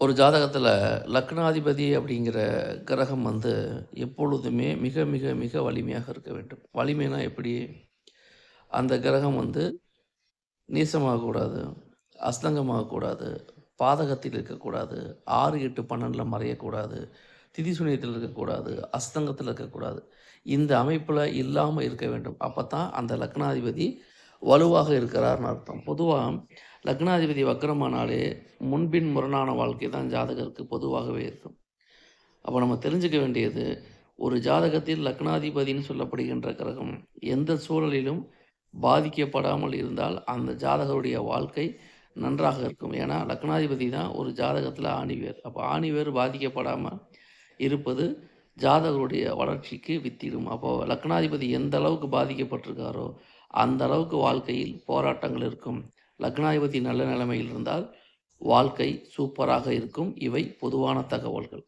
ஒரு ஜாதகத்தில லக்னாதிபதி அப்படிங்கிற கிரகம் எப்பொழுதுமே மிக மிக மிக வலிமையாக இருக்க வேண்டும். வலிமைனா எப்படி? அந்த கிரகம் நீசமாகக்கூடாது, அஸ்தங்கமாகக்கூடாது, பாதகத்தில் இருக்கக்கூடாது, 6, 8, 12ல் மறையக்கூடாது, திதி சூனியத்தில் இருக்கக்கூடாது, அஸ்தங்கத்தில் இருக்கக்கூடாது. இந்த அமைப்பில் இல்லாமல் இருக்க வேண்டும். அப்போ தான் அந்த லக்னாதிபதி வலுவாக இருக்கிறார்னு அர்த்தம். பொதுவாக லக்னாதிபதி வக்ரமானாலே முன்பின் முரணான வாழ்க்கை தான் ஜாதகருக்கு பொதுவாகவே இருக்கும். அப்போ நம்ம தெரிஞ்சுக்க வேண்டியது, ஒரு ஜாதகத்தில் லக்னாதிபதின்னு சொல்லப்படுகின்ற கிரகம் எந்த சூழலிலும் பாதிக்கப்படாமல் இருந்தால் அந்த ஜாதகருடைய வாழ்க்கை நன்றாக இருக்கும். ஏன்னா லக்னாதிபதி தான் ஒரு ஜாதகத்தில் ஆணிவேர். அப்போ ஆணிவேர் பாதிக்கப்படாமல் இருப்பது ஜாதகருடைய வளர்ச்சிக்கு வித்திடும். அப்போது லக்னாதிபதி எந்த அளவுக்கு பாதிக்கப்பட்டிருக்காரோ அந்த அளவுக்கு வாழ்க்கையில் போராட்டங்கள் இருக்கும். லக்னாதிபதி நல்ல நிலைமையில் இருந்தால் வாழ்க்கை சூப்பராக இருக்கும். இவை பொதுவான தகவல்கள்.